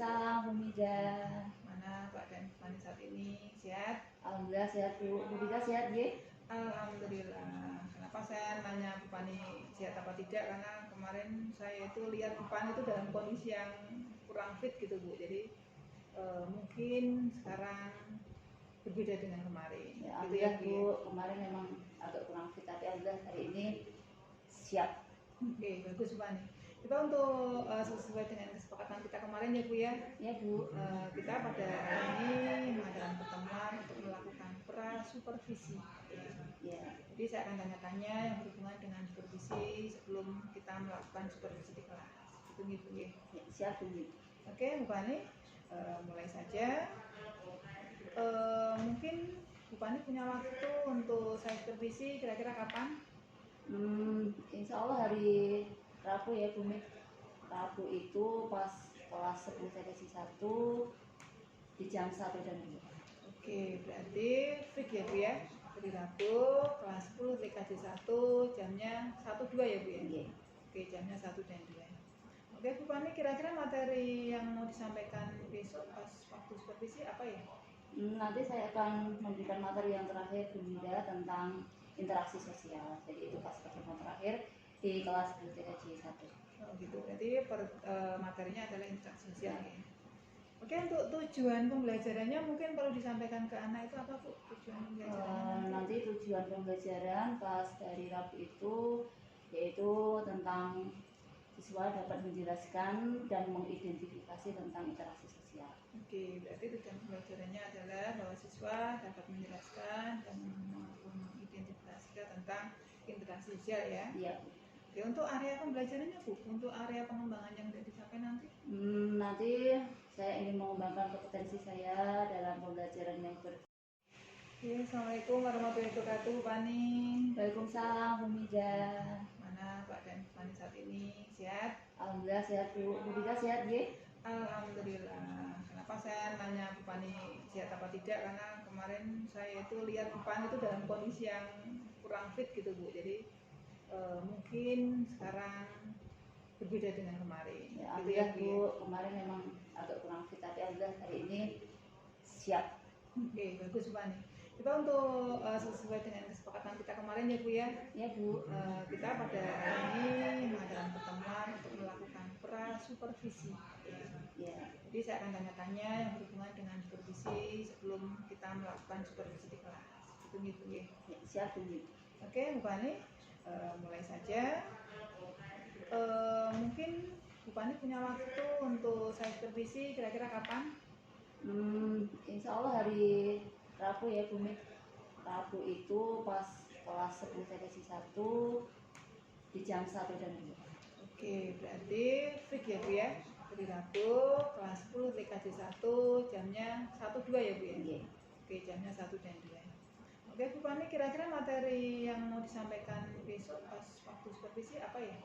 Waalaikumsalam, Bu Mida. Mana Pak dan Fani saat ini? Sehat? Alhamdulillah sehat, Bu. Bu Mida sehat, ya? Alhamdulillah. Kenapa saya nanya Bu Fani sehat apa tidak? Karena kemarin saya itu lihat Bu Fani itu dalam kondisi yang kurang fit gitu, Bu. Jadi mungkin sekarang berbeda dengan kemarin. Ya, gitu ya, Bu. Kemarin memang agak kurang fit, tapi alhamdulillah hari ini siap. Oke, bagus Bu Fani. Kita untuk sesuai dengan kesepakatan kita kemarin ya Bu ya. Ya, Bu. Kita pada hari ini mengadakan pertemuan untuk melakukan pra-supervisi. Ya. Jadi saya akan tanya-tanya yang berhubungan dengan supervisi sebelum kita melakukan supervisi di kelas. Itu gitu ya. Ya, siap, Bu. Oke, Bu Fani, mulai saja. Mungkin Bu Fani punya waktu untuk saya supervisi kira-kira kapan? Insya Allah hari Rabu ya, Bu. Rabu itu pas kelas 10 sesi 1 di jam 1 dan 2. Oke, berarti fix ya Bu ya. Hari Rabu kelas 10 TKJ 1 jamnya 1-2 ya Bu ya? Iya. Oke, jamnya 1 dan 2. Oke Bu Fani, kira-kira materi yang mau disampaikan besok pas waktu supervisi apa ya? Nanti saya akan memberikan materi yang terakhir Bu Mida tentang interaksi sosial. Jadi itu pas pertemuan terakhir di kelas TKJ 1. Oh gitu, berarti materinya adalah interaksi sosial ya. Oke, untuk tujuan pembelajarannya mungkin perlu disampaikan ke anak itu apa Bu? Tujuan pembelajarannya nanti tujuan pembelajaran pas dari Rabu itu yaitu tentang siswa dapat menjelaskan dan mengidentifikasi tentang interaksi sosial. Oke, berarti tujuan pembelajarannya adalah bahwa siswa dapat menjelaskan dan mengidentifikasikan tentang interaksi sosial ya. Iya. Oke, untuk area pembelajarannya Bu, untuk area pengembangan yang sudah dicapai nanti? Nanti saya ingin mengembangkan kompetensi saya dalam pembelajaran yang Oke, Assalamualaikum warahmatullahi wabarakatuh, Bu Fani. Waalaikumsalam, Bu Mida. Mana Pak dan Fani saat ini? Sehat? Alhamdulillah sehat, Bu. Bu Mida sehat, ya? Alhamdulillah. Kenapa saya nanya Bu Fani sehat apa tidak? Karena kemarin saya itu lihat Bu Fani itu dalam kondisi yang kurang fit gitu Bu. Jadi mungkin sekarang berbeda dengan kemarin. Ya, gitu ya, Bu. Kemarin memang agak kurang fit, tapi alhamdulillah hari ini siap. Oke, bagus Bu Fani. Kita untuk sesuai dengan kesepakatan kita kemarin ya Bu ya. Ya, Bu. Kita pada hari ini mengadakan pertemuan untuk melakukan pra-supervisi. Ya. Jadi saya akan tanya-tanya yang berhubungan dengan supervisi sebelum kita melakukan supervisi di kelas. Itu gitu ya. Ya, siap, Bu. Oke, Bu Fani, mulai saja. Mungkin Bu Fani punya waktu untuk saya supervisi kira-kira kapan? Insya Allah hari Rabu ya, Bu. Rabu itu pas kelas 10 sesi 1 di jam 1 dan 2. Oke, berarti fix ya Bu ya. Hari Rabu kelas 10 TKJ 1 jamnya 1-2 ya Bu ya? Iya. Oke, jamnya 1 dan 2. Oke Bu Fani, kira-kira materi yang mau disampaikan besok pas waktu supervisi apa ya?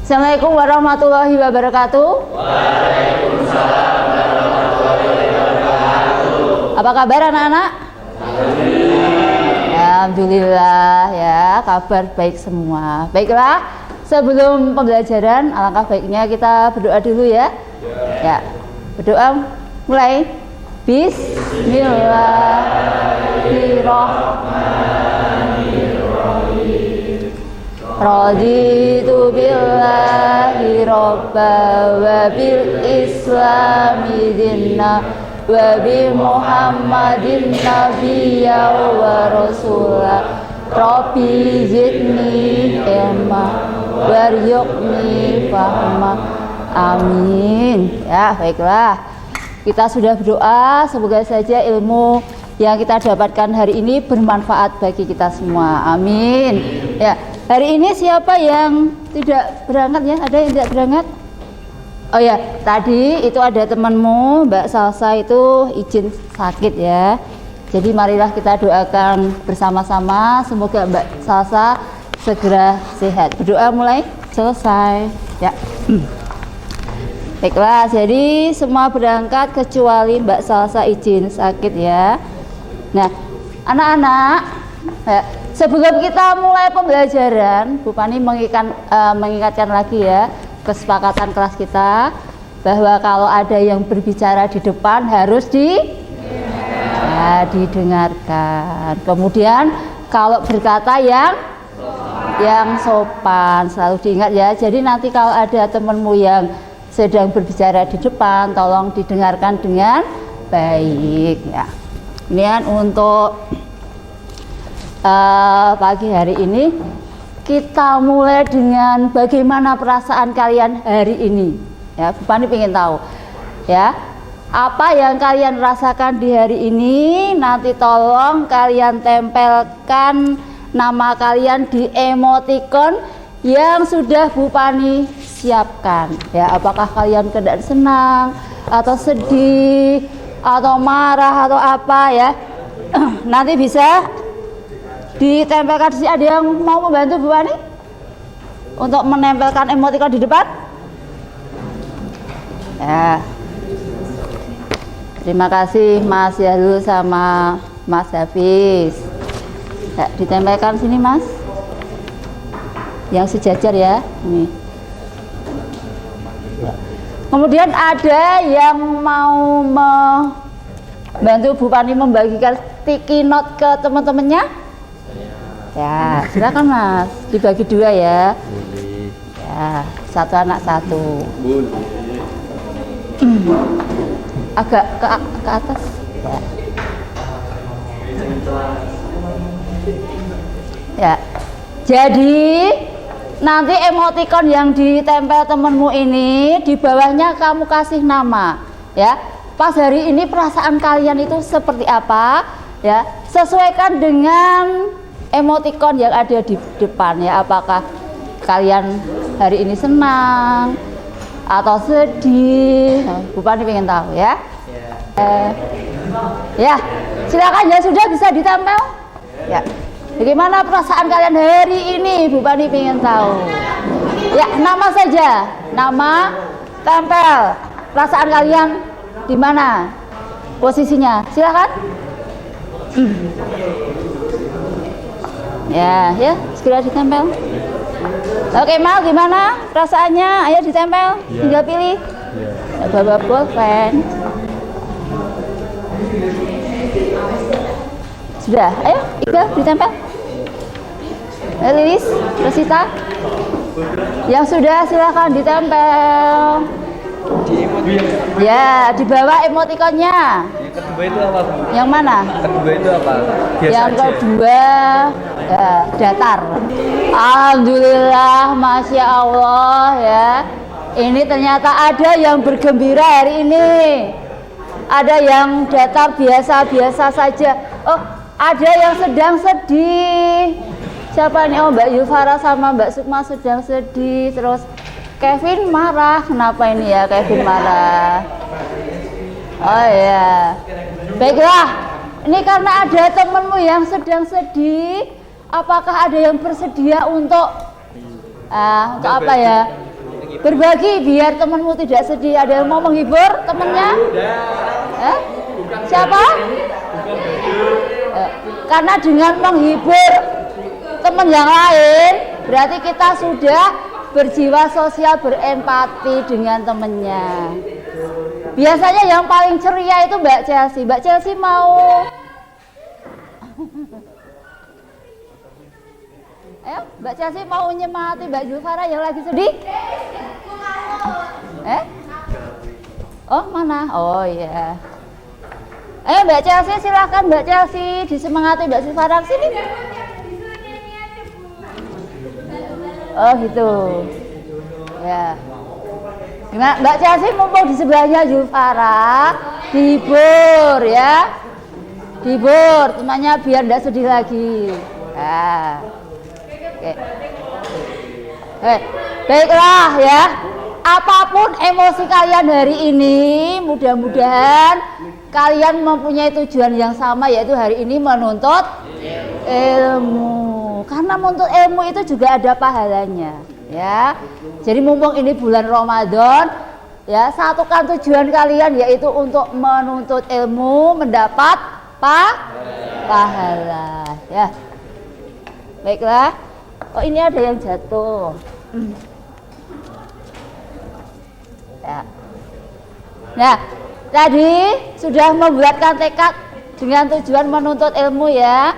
Assalamualaikum warahmatullahi wabarakatuh. Waalaikumsalam warahmatullahi wabarakatuh. Apa kabar anak-anak? Alhamdulillah ya, kabar baik semua. Baiklah, sebelum pembelajaran alangkah baiknya kita berdoa dulu ya. Ya, berdoa mulai. Bismillahirrahmanirrahim. Raditu billahi robba wa bil islami dinna wa bi muhammadin nabiyya wa rasulah. Rabbi zidni ilma warzuqni fahma. Amin. Ya, baiklah. Kita sudah berdoa, semoga saja ilmu yang kita dapatkan hari ini bermanfaat bagi kita semua. Amin. Ya, hari ini siapa yang tidak berangkat ya? Ada yang tidak berangkat? Oh ya, tadi itu ada temanmu Mbak Salsa itu izin sakit ya. Jadi marilah kita doakan bersama-sama semoga Mbak Salsa segera sehat. Berdoa mulai selesai. Ya. Baiklah, jadi semua berangkat kecuali Mbak Salsa izin sakit ya. Nah, Anak-anak, ya, sebelum kita mulai pembelajaran, Bu Pani mengingatkan lagi ya kesepakatan kelas kita bahwa kalau ada yang berbicara di depan harus didengarkan. Kemudian kalau berkata yang sopan, selalu diingat ya. Jadi nanti kalau ada temanmu yang sedang berbicara di depan, tolong didengarkan dengan baik ya. Kemudian untuk pagi hari ini kita mulai dengan bagaimana perasaan kalian hari ini ya. Bu Pani pengen tahu ya, apa yang kalian rasakan di hari ini. Nanti tolong kalian tempelkan nama kalian di emoticon yang sudah Bu Pani siapkan ya. Apakah kalian keadaan senang atau sedih atau marah atau apa ya. Nanti bisa ditempelkan. Ada yang mau membantu Bu Pani untuk menempelkan emoticon di depan ya. Terima kasih Mas Yahlul sama Mas Hafiz ya, ditempelkan sini Mas, yang sejajar ya ini. Kemudian ada yang mau membantu Bu Pani membagikan sticky note ke teman-temannya ya, silakan Mas, dibagi 2 ya. Boleh. Ya, satu anak satu. Boleh. Agak ke atas ya. Jadi nanti emoticon yang ditempel temenmu ini di bawahnya kamu kasih nama ya. Pas hari ini perasaan kalian itu seperti apa ya, sesuaikan dengan emoticon yang ada di depan ya. Apakah kalian hari ini senang atau sedih? Bu Pani pengen tahu ya. Ya, silakan ya, sudah bisa ditempel. Ya, bagaimana perasaan kalian hari ini? Bu Pani pengen tahu. Ya, nama saja, nama, tempel. Perasaan kalian di mana? Posisinya, silakan. Ya, segera ditempel. Oke Mal, gimana perasaannya? Ayo ditempel, tinggal pilih. Bawa pulpen. Sudah, ayo Iqbal ditempel. Lilis, Rosita, yang sudah silakan ditempel. Ya, di bawah emotikonnya. Yang kedua itu apa, Bu? Yang mana? Kedua itu apa? Biasa yang aja. kedua ya, datar. Alhamdulillah, Masya Allah ya. Ini ternyata ada yang bergembira hari ini. Ada yang datar biasa-biasa saja. Oh, ada yang sedang sedih. Siapa nih? Oh, Mbak Yufara sama Mbak Sukma sedang sedih. Terus Kevin marah. Kenapa ini ya Kevin marah? Oh ya. Baiklah. Ini karena ada temenmu yang sedang sedih. Apakah ada yang bersedia untuk apa ya? Berbagi biar temenmu tidak sedih. Ada yang mau menghibur temennya? Siapa? Karena dengan menghibur teman yang lain, berarti kita sudah berjiwa sosial, berempati dengan temennya. Biasanya yang paling ceria itu Mbak Chelsea. Mbak Chelsea mau? Ayo, Mbak Chelsea mau nyemangati Mbak Zulfara yang lagi sedih? Oh, mana? Oh iya. Ayo Mbak Chelsea, silahkan Mbak Chelsea disemangati Mbak Zulfara sini. Oh gitu. Ya. Gimana Mbak Chelsea mumpung di sebelahnya Zulfara, dihibur ya. Dihibur temannya biar tidak sedih lagi. Nah. Oke. Baiklah ya. Apapun emosi kalian hari ini, mudah-mudahan kalian mempunyai tujuan yang sama, yaitu hari ini menuntut ilmu. Karena menuntut ilmu itu juga ada pahalanya, ya. Jadi mumpung ini bulan Ramadan, ya, satukan tujuan kalian yaitu untuk menuntut ilmu, mendapat pahala. Ya, baiklah. Oh, ini ada yang jatuh. Ya. Nah, tadi sudah membuatkan tekad dengan tujuan menuntut ilmu ya.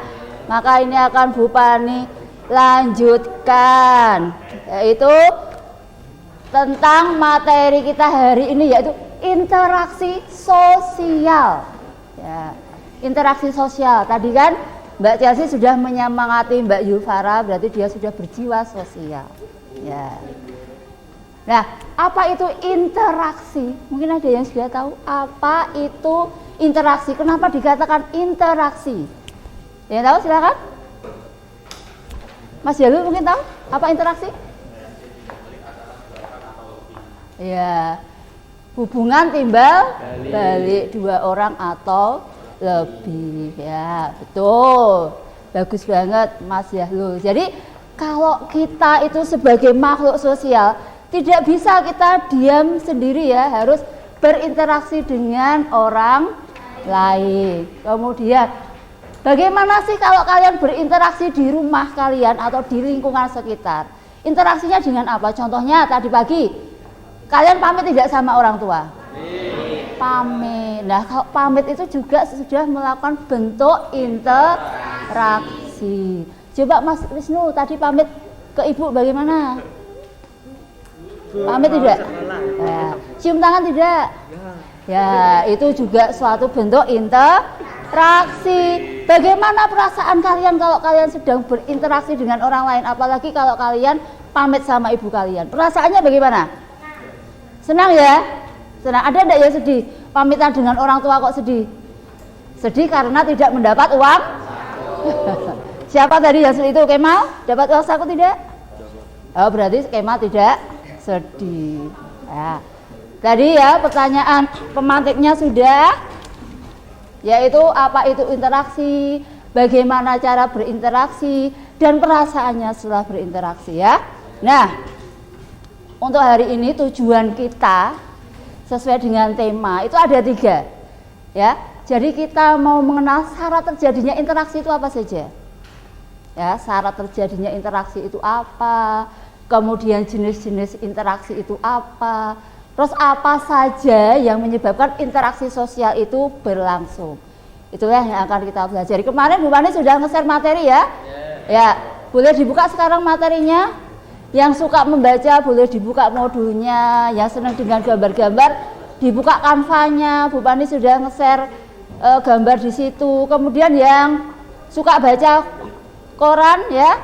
Maka ini akan Bu Pani lanjutkan, yaitu tentang materi kita hari ini, yaitu interaksi sosial. Ya, interaksi sosial. Tadi kan Mbak Chelsea sudah menyemangati Mbak Yulfara, berarti dia sudah berjiwa sosial. Ya. Nah, apa itu interaksi? Mungkin ada yang sudah tahu apa itu interaksi. Kenapa dikatakan interaksi? Yang tahu silakan. Mas Jalu mungkin tahu apa interaksi? Ya, hubungan timbal balik dua orang atau lebih. Ya, betul. Bagus banget Mas Jalu. Jadi kalau kita itu sebagai makhluk sosial, tidak bisa kita diam sendiri ya, harus berinteraksi dengan orang lain. Kemudian, bagaimana sih kalau kalian berinteraksi di rumah kalian atau di lingkungan sekitar? Interaksinya dengan apa? Contohnya tadi pagi, kalian pamit tidak sama orang tua? Pamit. Nah, kalau pamit itu juga sudah melakukan bentuk interaksi. Coba Mas Wisnu tadi pamit ke ibu bagaimana? Pamit tidak? Ya. Cium tangan tidak? Ya, itu juga suatu bentuk interaksi. Bagaimana perasaan kalian kalau kalian sedang berinteraksi dengan orang lain, apalagi kalau kalian pamit sama ibu kalian? Perasaannya bagaimana? Senang ya? Senang. Ada enggak yang sedih? Pamitan dengan orang tua kok sedih? Sedih karena tidak mendapat uang? Siapa tadi yang sedih itu? Kemal? Dapat uang saku tidak? Oh, berarti Kemal tidak sedih. Ya. Tadi ya pertanyaan pemantiknya sudah, yaitu apa itu interaksi, bagaimana cara berinteraksi, dan perasaannya setelah berinteraksi ya. Nah, untuk hari ini tujuan kita sesuai dengan tema itu ada 3 ya. Jadi kita mau mengenal syarat terjadinya interaksi itu apa saja ya, syarat terjadinya interaksi itu apa, kemudian jenis-jenis interaksi itu apa, terus apa saja yang menyebabkan interaksi sosial itu berlangsung. Itulah yang akan kita pelajari. Kemarin Bu Pani sudah nge-share materi ya. Ya, boleh dibuka sekarang materinya. Yang suka membaca boleh dibuka modulnya, yang senang dengan gambar-gambar dibuka kanvanya. Bu Pani sudah nge-share gambar di situ. Kemudian yang suka baca koran ya,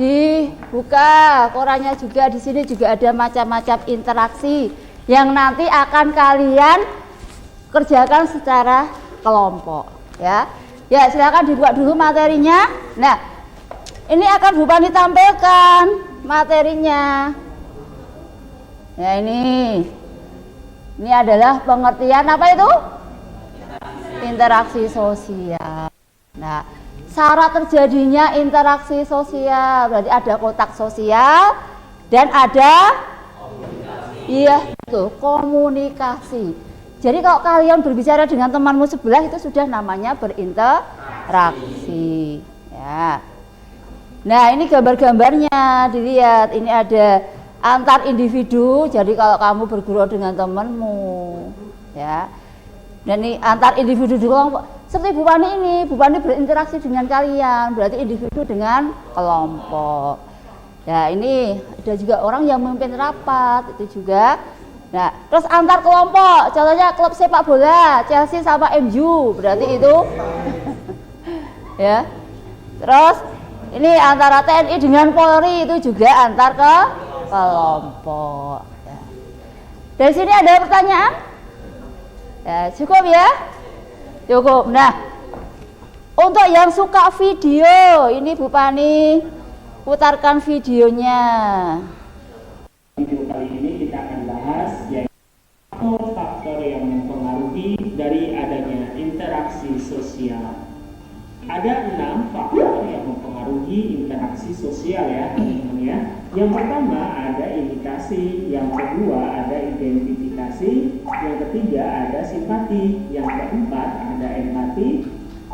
dibuka korannya juga. Di sini juga ada macam-macam interaksi yang nanti akan kalian kerjakan secara kelompok ya. Ya, silakan dibuka dulu materinya. Nah, ini akan Bu Pani tampilkan materinya. Ya, ini adalah pengertian apa itu? Interaksi sosial. Nah, syarat terjadinya interaksi sosial berarti ada kontak sosial dan ada komunikasi. Jadi kalau kalian berbicara dengan temanmu sebelah itu sudah namanya berinteraksi ya. Nah, ini gambar-gambarnya dilihat. Ini ada antar individu. Jadi kalau kamu bergurau dengan temanmu ya. Dan ini antar individu di kelompok. Seperti Bu Pani ini, Bu Pani berinteraksi dengan kalian, berarti individu dengan kelompok. Ya, ini ada juga orang yang memimpin rapat, itu juga. Nah, terus antar kelompok, contohnya klub sepak bola, Chelsea sama MU, berarti itu. Ya. Terus ini antara TNI dengan Polri, itu juga antar ke kelompok. Ya. Dari sini ada pertanyaan? Ya, cukup ya? Cukup. Nah, untuk yang suka video, ini Bu Pani putarkan videonya. Video kali ini kita akan bahas yaitu faktor yang mempengaruhi dari adanya interaksi sosial. Ada 6 faktor yang mempengaruhi interaksi sosial ya teman-teman ya. Yang pertama ada indikasi, yang kedua ada identifikasi, yang ketiga ada simpati, yang keempat ada empati,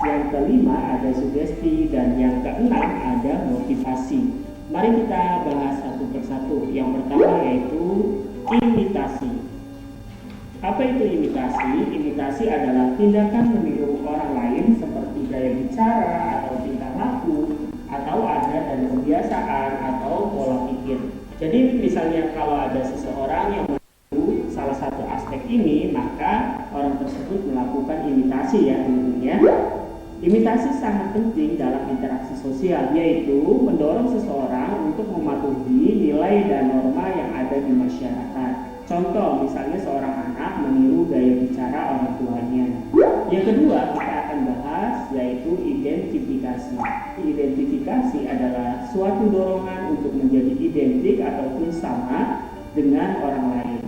yang kelima ada sugesti, dan yang keenam ada motivasi. Mari kita bahas satu persatu. Yang pertama yaitu imitasi. Apa itu imitasi? Imitasi adalah tindakan meniru orang lain seperti gaya bicara atau tingkah laku, atau adat dan kebiasaan atau pola pikir. Jadi misalnya kalau ada seseorang yang meniru salah satu aspek ini, maka orang tersebut melakukan imitasi ya tentunya. Imitasi sangat penting dalam interaksi sosial, yaitu mendorong seseorang untuk mematuhi nilai dan norma yang ada di masyarakat. Contoh, misalnya seorang anak meniru gaya bicara orang tuanya. Yang kedua kita akan bahas yaitu identifikasi. Identifikasi adalah suatu dorongan untuk menjadi identik ataupun sama dengan orang lain.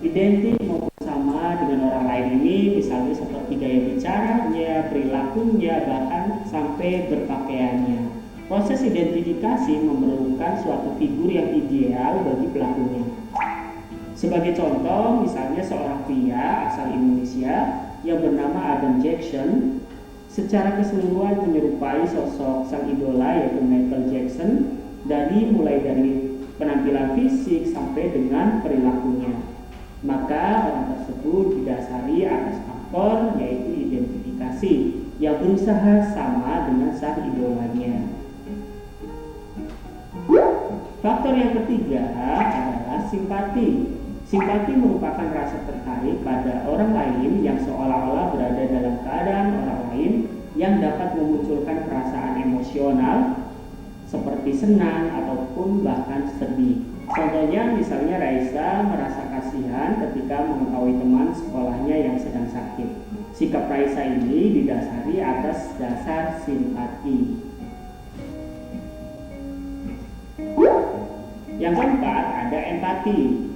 Identik maupun sama dengan orang lain ini misalnya seperti gaya bicaranya, perilakunya, bahkan sampai berpakaiannya. Proses identifikasi memerlukan suatu figur yang ideal bagi pelakunya. Sebagai contoh, misalnya seorang pria asal Indonesia yang bernama Adam Jackson secara keseluruhan menyerupai sosok sang idola yaitu Michael Jackson mulai dari penampilan fisik sampai dengan perilakunya. Maka orang tersebut didasari atas faktor yaitu identifikasi yang berusaha sama dengan sang idolanya. Faktor yang ketiga adalah simpati. Simpati merupakan rasa tertarik pada orang lain yang seolah-olah berada dalam keadaan orang lain yang dapat memunculkan perasaan emosional seperti senang ataupun bahkan sedih. Contohnya misalnya Raisa merasa kasihan ketika mengetahui teman sekolahnya yang sedang sakit. Sikap Raisa ini didasari atas dasar simpati. Yang keempat ada empati.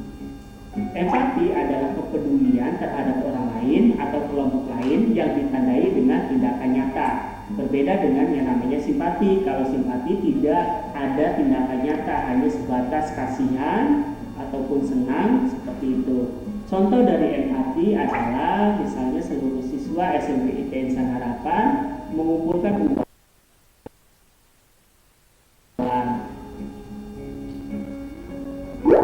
Empati adalah kepedulian terhadap orang lain atau kelompok lain yang ditandai dengan tindakan nyata. Berbeda dengan yang namanya simpati. Kalau simpati tidak ada tindakan nyata, hanya sebatas kasihan ataupun senang seperti itu. Contoh dari empati adalah misalnya seluruh siswa SMP ITN Insan Harapan mengumpulkan uang.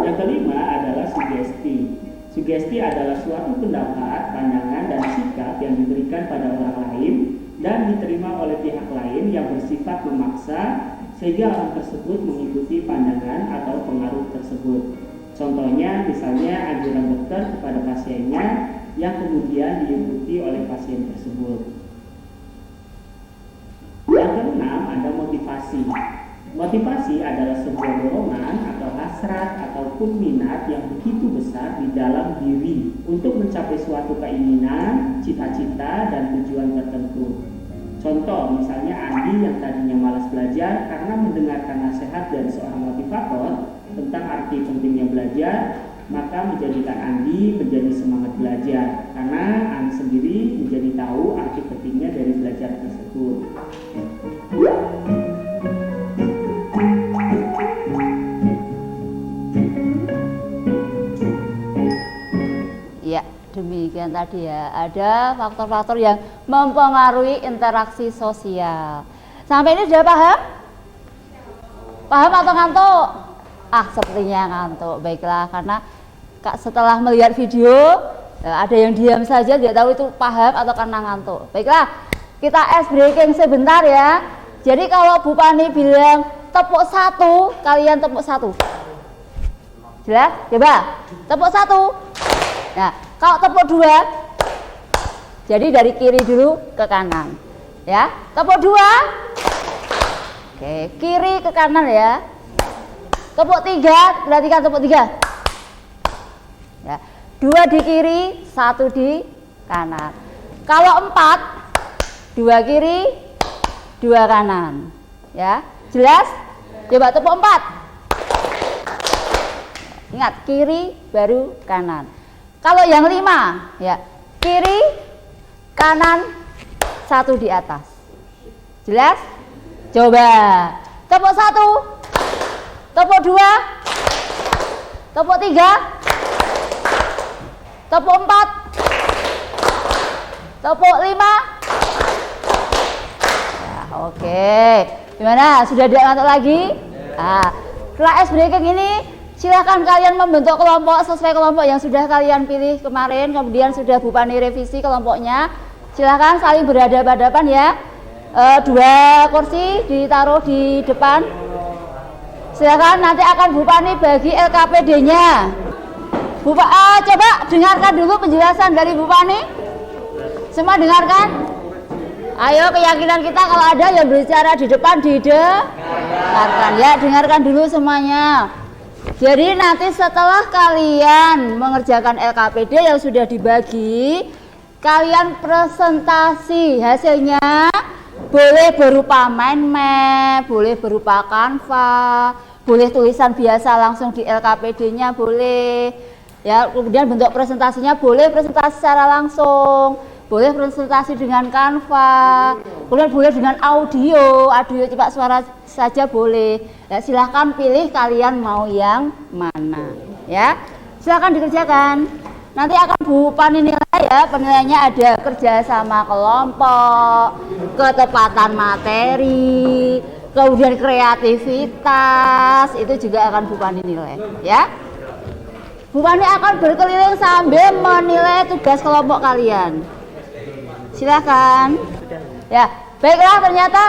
Yang kelima adalah sugesti. Sugesti adalah suatu pendapat, pandangan, dan sikap yang diberikan pada orang lain dan diterima oleh pihak lain yang bersifat memaksa sehingga orang tersebut mengikuti pandangan atau pengaruh tersebut. Contohnya misalnya anjuran dokter kepada pasiennya yang kemudian diikuti oleh pasien tersebut. Yang keenam ada motivasi. Motivasi adalah sebuah dorongan atau hasrat ataupun minat yang begitu besar di dalam diri untuk mencapai suatu keinginan, cita-cita, dan tujuan tertentu. Contoh, misalnya Andi yang tadinya malas belajar karena mendengarkan nasihat dari seorang motivator tentang arti pentingnya belajar, maka menjadikan Andi menjadi semangat belajar karena Andi sendiri menjadi tahu arti pentingnya dari belajar tersebut. Ya, demikian tadi ya. Ada faktor-faktor yang mempengaruhi interaksi sosial. Sampai ini sudah paham? Paham atau ngantuk? Sepertinya ngantuk. Baiklah, karena setelah melihat video ada yang diam saja, tidak tahu itu paham atau karena ngantuk. Baiklah, kita ice breaking sebentar ya. Jadi kalau Bu Pani bilang tepuk satu, kalian tepuk satu. Jelas? Coba tepuk satu. Nah, kalau tepuk dua, jadi dari kiri dulu ke kanan, ya. Tepuk dua, oke, kiri ke kanan ya. Tepuk tiga, perhatikan tepuk tiga. Ya, dua di kiri, satu di kanan. Kalau empat, dua kiri, dua kanan, ya. Jelas? Coba tepuk empat. Ingat, kiri baru kanan. Kalau yang lima, ya, kiri, kanan, satu di atas. Jelas? Coba tepuk satu, tepuk dua, tepuk tiga, tepuk empat, tepuk lima, Oke. Gimana? Sudah tidak ngantuk lagi? Nah, setelah ice breaking ini silahkan kalian membentuk kelompok sesuai kelompok yang sudah kalian pilih kemarin. Kemudian sudah Bu Pani revisi kelompoknya. Silahkan saling berhadapan-hadapan ya. 2 kursi ditaruh di depan. Silahkan nanti akan Bu Pani bagi LKPD-nya. Coba dengarkan dulu penjelasan dari Bu Pani. Semua dengarkan. Ayo, keyakinan kita kalau ada yang berbicara di depan didengarkan ya, dengarkan dulu semuanya. Jadi nanti setelah kalian mengerjakan LKPD yang sudah dibagi, kalian presentasi hasilnya. Boleh berupa mind map, boleh berupa Canva, boleh tulisan biasa langsung di LKPD-nya boleh. Ya, kemudian bentuk presentasinya boleh presentasi secara langsung, boleh presentasi dengan Canva, kemudian boleh dengan audio cepat suara saja boleh. Ya, silahkan pilih kalian mau yang mana. Ya, silahkan dikerjakan. Nanti akan Bu Pani nilai ya, penilaiannya ada kerja sama kelompok, ketepatan materi, kemudian kreativitas, itu juga akan Bu Pani nilai ya. Bu Pani akan berkeliling sambil menilai tugas kelompok kalian. Silahkan. Ya, baiklah, ternyata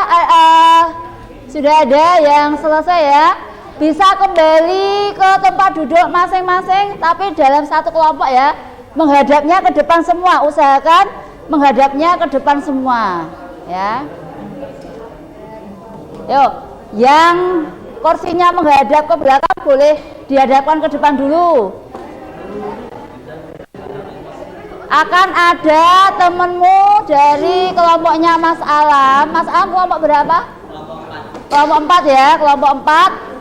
sudah ada yang selesai ya. Bisa kembali ke tempat duduk masing-masing, tapi dalam satu kelompok ya, menghadapnya ke depan semua. Usahakan menghadapnya ke depan semua ya. Yuk, yang kursinya menghadap ke belakang boleh dihadapkan ke depan dulu. Akan ada temenmu dari kelompoknya Mas Alam. Mas Alam kelompok berapa? Kelompok 4 ya, kelompok 4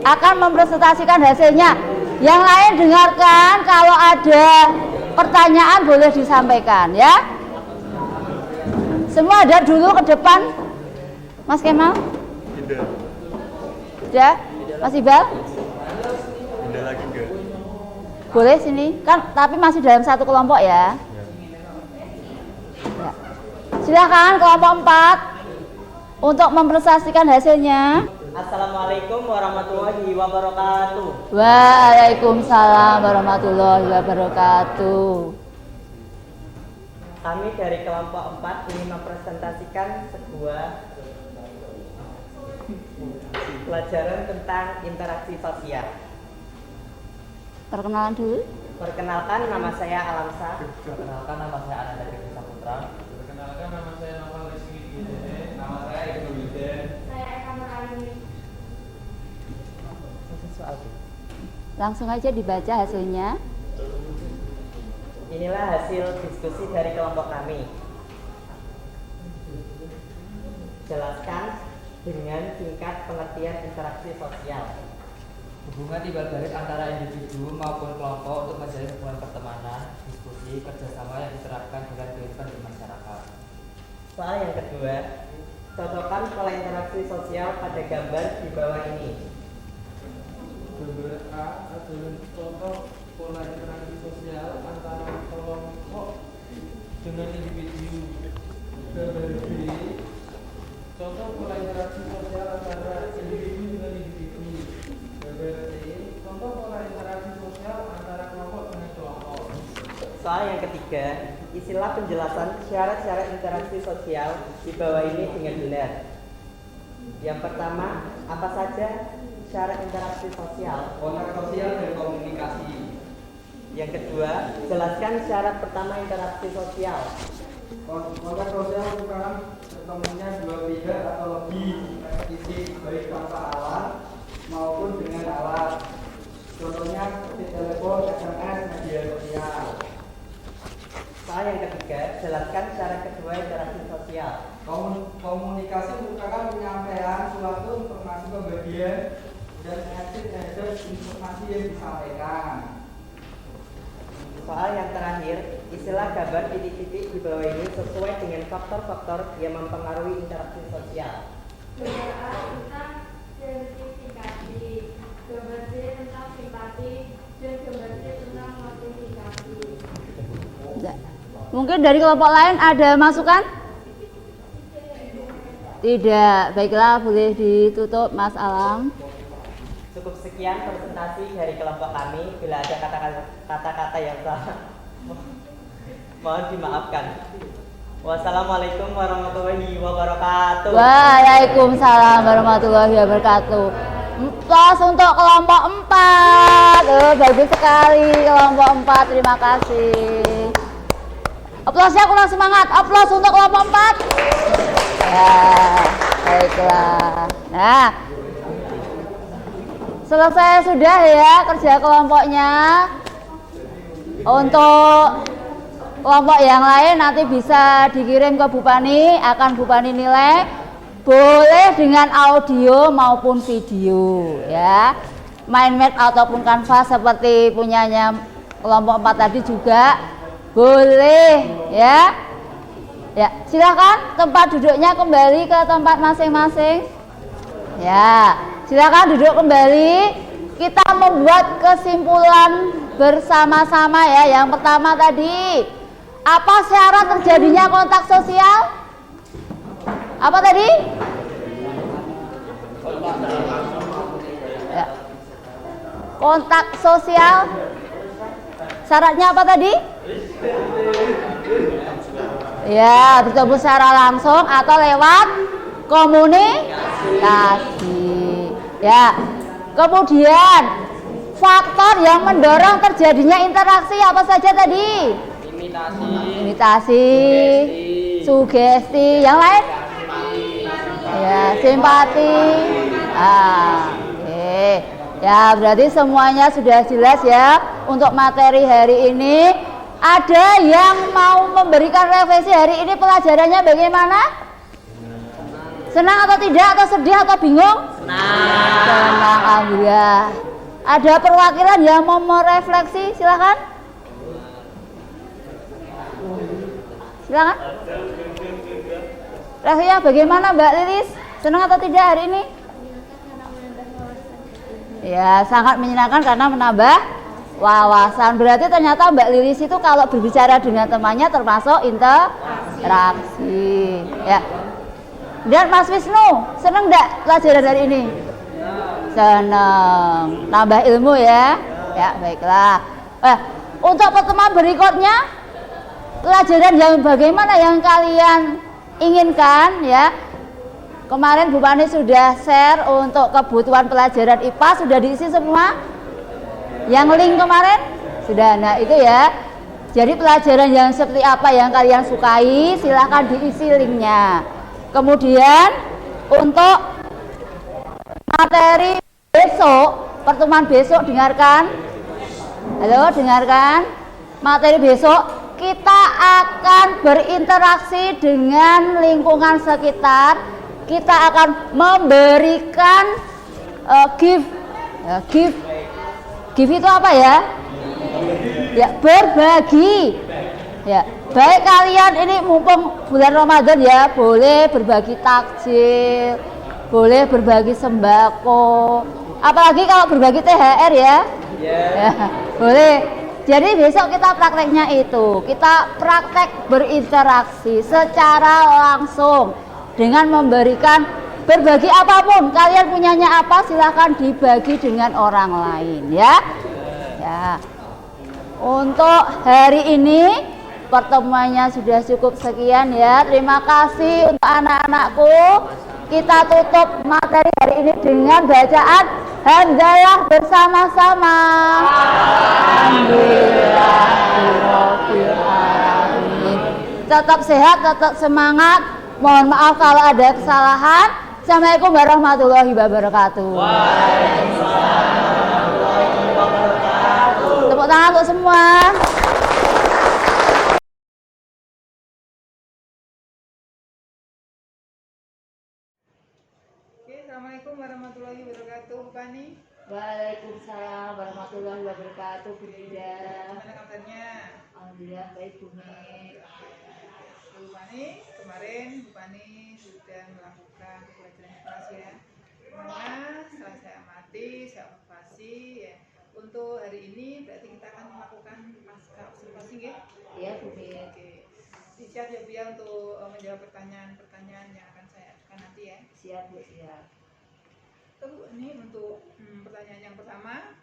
akan mempresentasikan hasilnya. Yang lain dengarkan, kalau ada pertanyaan boleh disampaikan ya. Semua hadap dulu ke depan. Mas Kemal? Tidak. Sudah? Mas Ibal? Tidak lagi enggak. Boleh sini, kan tapi masih dalam satu kelompok ya. Ya. Silakan kelompok 4 untuk mempresentasikan hasilnya. Assalamualaikum warahmatullahi wabarakatuh. Waalaikumsalam warahmatullahi wabarakatuh. Kami dari kelompok 4 ingin mempresentasikan sebuah pelajaran tentang interaksi sosial. Perkenalan dulu. Perkenalkan, nama saya Alamsa. Perkenalkan, nama saya Ananda Dewi Saputra. Perkenalkan, nama saya Noval Rizky Gidene. Nama saya Ibnu Widen. Langsung aja dibaca hasilnya. Inilah hasil diskusi dari kelompok kami. Jelaskan dengan tingkat pengertian interaksi sosial. Hubungan timbal-balik antara individu maupun kelompok untuk menjalin hubungan pertemanan, diskusi, kerjasama yang diterapkan dengan kehidupan bermasyarakat. Soal yang kedua, cocokkan pola interaksi sosial pada gambar di bawah ini. Gambar A adalah contoh pola interaksi sosial antara kelompok dengan individu. Gambar B, contoh pola interaksi sosial antara individu dengan individu. Gambar C, contoh pola interaksi sosial antara kelompok dengan kelompok. Soal yang ketiga, isilah penjelasan syarat-syarat interaksi sosial di bawah ini dengan benar. Yang pertama, apa saja syarat interaksi sosial? Kontak sosial dan komunikasi. Yang kedua, jelaskan syarat pertama interaksi sosial. Kontak sosial merupakan ketemunya dua pihak atau lebih fisik, baik tanpa alat maupun dengan alat. Contohnya seperti telepon, SMS, media sosial. Soal yang ketiga, jelaskan syarat kedua interaksi sosial. Komunikasi merupakan penyampaian suatu informasi pembagian dan reaksi terhadap informasi yang disampaikan. Soal yang terakhir, istilah gambar titik-titik di bawah ini sesuai dengan faktor-faktor yang mempengaruhi interaksi sosial. Gambar A tentang identifikasi, gambar B tentang simpati, dan gambar C tentang motivasi. Mungkin dari kelompok lain ada masukan? Tidak. Baiklah, boleh ditutup Mas Alam. Cukup sekian presentasi dari kelompok kami. Bila ada kata-kata yang salah, mohon dimaafkan. Wassalamualaikum warahmatullahi wabarakatuh. Waalaikumsalam warahmatullahi wabarakatuh. Plus untuk kelompok 4. Bagus sekali kelompok 4. Terima kasih. Aplausnya kurang semangat. Aplaus untuk kelompok 4. Ya, baiklah. Nah, selesai sudah ya kerja kelompoknya. Untuk kelompok yang lain nanti bisa dikirim ke Bu Pani, akan Bu Pani nilai. Boleh dengan audio maupun video ya. Mind map ataupun kanvas seperti punyanya kelompok 4 tadi juga boleh ya. Ya, silakan tempat duduknya kembali ke tempat masing-masing. Ya, silakan duduk kembali. Kita membuat kesimpulan bersama-sama ya. Yang pertama tadi, apa syarat terjadinya kontak sosial? Apa tadi? Ya. Kontak sosial. Syaratnya apa tadi? Ya, bertemu secara langsung atau lewat komunikasi. Ya. Kemudian faktor yang mendorong terjadinya interaksi apa saja tadi? Imitasi, sugesti, yang lain? Ya, simpati. Oke. Ya, berarti semuanya sudah jelas ya untuk materi hari ini. Ada yang mau memberikan revisi hari ini pelajarannya bagaimana? Senang atau tidak, atau sedih atau bingung? Senang, alhamdulillah. Ada perwakilan yang mau merefleksi, silakan. Silakan. Reaksinya bagaimana Mbak Lilis? Senang atau tidak hari ini? Ya, sangat menyenangkan karena menambah wawasan. Berarti ternyata Mbak Lilis itu kalau berbicara dengan temannya termasuk interaksi. Ya. Dan Mas Wisnu, senang enggak pelajaran hari ini? Senang. Nambah ilmu ya. Ya, baiklah. Untuk pertemuan berikutnya, pelajaran yang bagaimana yang kalian inginkan ya. Kemarin Bu Pani sudah share untuk kebutuhan pelajaran IPA, sudah diisi semua. Yang link kemarin sudah. Nah, itu ya. Jadi pelajaran yang seperti apa yang kalian sukai, silahkan diisi linknya. Kemudian untuk materi besok, pertemuan besok, dengarkan. Halo, dengarkan. Materi besok kita akan berinteraksi dengan lingkungan sekitar. Kita akan memberikan gift. Gift itu apa ya? Ya, berbagi. Ya, baik kalian ini mumpung bulan Ramadan ya, boleh berbagi takjil, boleh berbagi sembako. Apalagi kalau berbagi THR ya. Ya, boleh. Jadi besok kita prakteknya itu, kita praktek berinteraksi secara langsung dengan memberikan berbagi apapun. Kalian punyanya apa, silahkan dibagi dengan orang lain ya. Ya. Untuk hari ini pertemuannya sudah cukup sekian ya. Terima kasih untuk anak-anakku. Kita tutup materi hari ini dengan bacaan hamdalah bersama-sama. Alhamdulillahirabbil alamin. Tetap sehat, tetap semangat. Mohon maaf kalau ada kesalahan. Assalamualaikum warahmatullahi wabarakatuh. Waalaikumsalam warahmatullahi wabarakatuh. Tepuk tangan untuk semua. Oke, assalamualaikum warahmatullahi wabarakatuh, Bu Pani. Waalaikumsalam warahmatullahi wabarakatuh, Bu Dinda. Gimana kabarnya? Alhamdulillah baik, Bu Nik. Bu Pani, kemarin Bu Pani sudah melakukan pelajaran kelas ya. Dimana setelah saya amati, saya observasi ya. Untuk hari ini berarti kita akan melakukan pasca observasi ya? Iya, Bu Nik. Oke. Siap ya Bu ya untuk menjawab pertanyaan-pertanyaan yang akan saya ajukan nanti Siap Bu, siap. Bu, ini untuk pertanyaan yang pertama,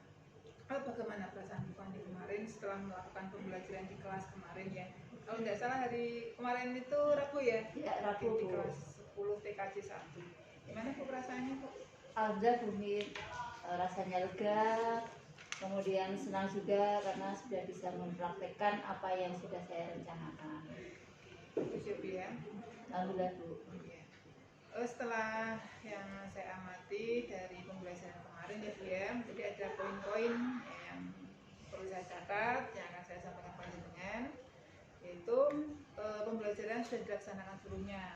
bagaimana perasaan Bu Fani kemarin setelah melakukan pembelajaran di kelas kemarin ya? Kalau nggak salah hari kemarin itu Rabu ya? Ya, Rabu Di Bu. kelas 10 TKJ 1. Gimana Bu perasaannya Bu? Alhamdulillah Bu Min, rasanya lega, kemudian senang juga karena sudah bisa mempraktekkan apa yang sudah saya rencanakan. Bagus ya Bu ya? Alhamdulillah Bu. Iya. Setelah yang saya amati dari pembelajaran kemarin ya Bu ya, jadi ada poin-poin yang perlu saya catat yang akan saya sampaikan panjenengan, yaitu pembelajaran sudah dilaksanakan seluruhnya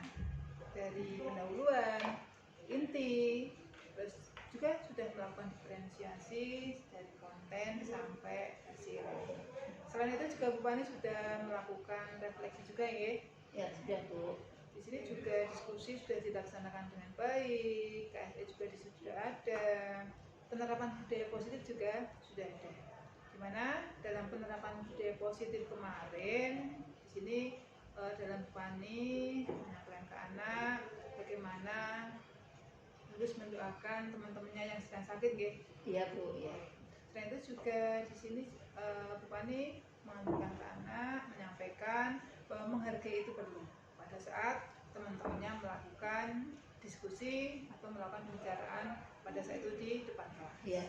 dari pendahuluan, inti, terus juga sudah melakukan diferensiasi dari konten sampai hasil. Selain itu juga Bu Fani sudah melakukan refleksi juga ya. Ya, sudah Bu. Di sini juga diskusi sudah dilaksanakan dengan baik, KSE juga sudah ada, penerapan budaya positif juga sudah ada. Dimana dalam penerapan budaya positif kemarin, di sini dalam Fani menyampaikan ke anak bagaimana harus mendoakan teman-temannya yang sedang sakit, gitu. Iya Bu, ya. Selain itu juga di sini Bu Fani mengajarkan ke anak, menyampaikan bahwa menghargai itu perlu pada saat teman-temannya melakukan diskusi atau melakukan pembicaraan pada saat itu di depan kelas. Iya.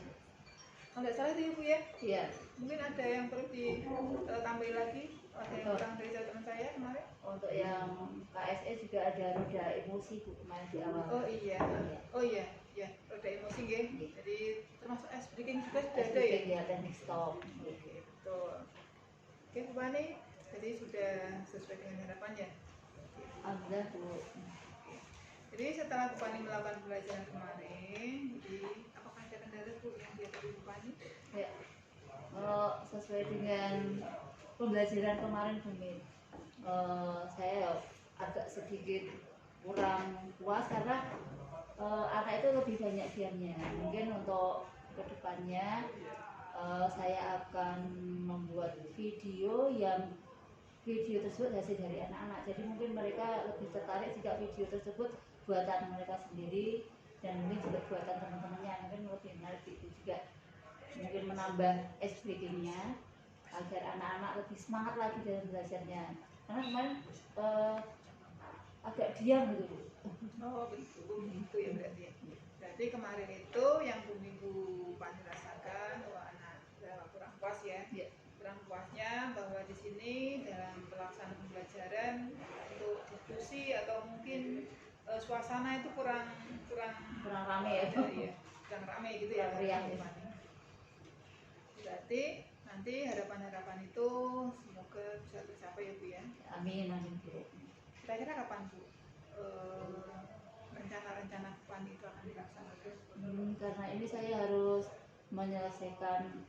Kalau nggak salah itu ya Bu ya. Iya. Mungkin ada yang perlu ditambahin lagi, ada yang kurang dari teman saya kemarin. Untuk yang KSE juga ada roda emosi Bu kemarin di awal. Oh iya, ya roda emosi ya. Iya. Jadi termasuk ice breaking juga sudah ada ya. SBK ya, teknik stop. Oke, betul. Oke Bu Fani, jadi sudah sesuai dengan harapannya. Alhamdulillah Bu. Jadi setelah Bu Fani melakukan pembelajaran kemarin, jadi apakah ada kendala Bu yang dihadapi Bu Fani? Ya, kalau sesuai dengan pembelajaran kemarin Bu Min, saya agak sedikit kurang puas karena anak itu lebih banyak diamnya. Mungkin untuk kedepannya saya akan membuat video tersebut hasil dari anak-anak. Jadi mungkin mereka lebih tertarik jika video tersebut buatan mereka sendiri dan mungkin juga buatan teman-temannya, mungkin lebih menarik itu juga. Mungkin menambah SBK-nya agar anak-anak lebih semangat lagi dalam belajarnya. Karena kemarin agak diam gitu Bu. Oh begitu ya berarti ya. Berarti kemarin itu yang Bu Fani rasakan bahwa anak kurang puas ya. Iya. Kurang puasnya bahwa di sini dalam pelaksanaan pembelajaran untuk diskusi atau mungkin suasana itu kurang rame ya. Iya, kurang rame gitu ya. Kurang riang ya. Berarti nanti harapan-harapan itu semoga bisa tercapai ya Bu ya. Amin, amin Bu. Kira-kira kapan Bu rencana-rencana Bu Fani itu akan dilaksanakan? Karena ini saya harus menyelesaikan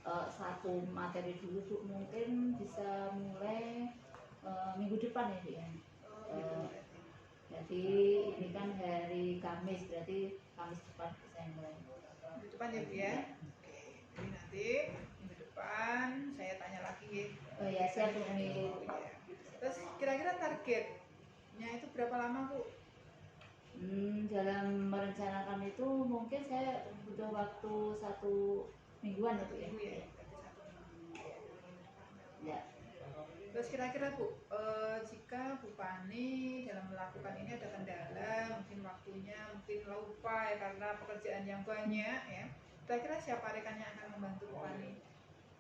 satu materi dulu Bu, mungkin bisa mulai minggu depan ya Bu ya. Gitu. Jadi ini kan hari Kamis, berarti Kamis depan saya mulai. Minggu depan ya Bu ya. Oke, jadi nanti minggu depan saya tanya lagi ya. Oh ya, siap Bu. Iya. Terus kira-kira targetnya itu berapa lama Bu? Dalam merencanakan itu mungkin saya butuh waktu 1 mingguan ya Bu ya. Minggu ya, berarti 1 minggu ya. Ya. Terus kira-kira Bu, jika Bu Fani dalam melakukan ini ada kendala, mungkin waktunya, mungkin lupa ya karena pekerjaan yang banyak ya. Kira-kira siapa rekan yang akan membantu Bu Fani?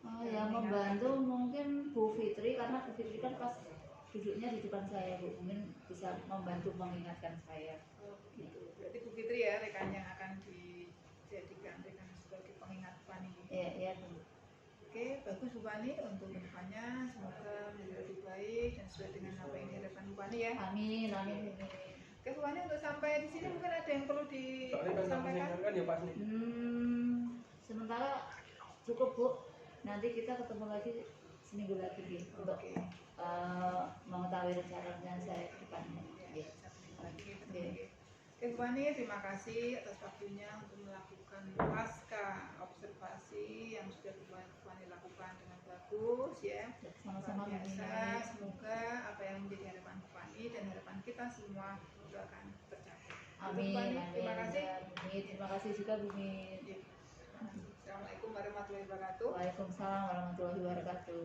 Oh, yang membantu mungkin Bu Fitri, karena Bu Fitri kan pas duduknya di depan saya Bu, mungkin bisa membantu mengingatkan saya. Oh begitu. Berarti Bu Fitri ya rekan yang akan dijadikan rekan sebagai pengingat Bu Fani. Iya Bu. Oke, bagus Bu Fani, untuk kedepannya semoga menjadi lebih baik dan sesuai dengan apa yang diharapkan Bu Fani ya. Amin, amin. Oke Bu Fani, untuk sampai di sini mungkin ada yang perlu disampaikan? Sementara cukup Bu. Nanti kita ketemu lagi seminggu lagi gitu, untuk mengetahui rencana saya ke depannya. Ya, Oke Bu Fani, terima kasih atas waktunya untuk melakukan pasca observasi yang sudah Bu Fani lakukan dengan bagus ya. Sama-sama Luar biasa. Bu. Semoga apa yang menjadi harapan Bu Fani dan harapan kita semua juga akan tercapai. Amin, Bani, amin. terima kasih. Ya, Bumi, terima kasih juga Bumi. Assalamualaikum warahmatullahi wabarakatuh. Waalaikumsalam warahmatullahi wabarakatuh.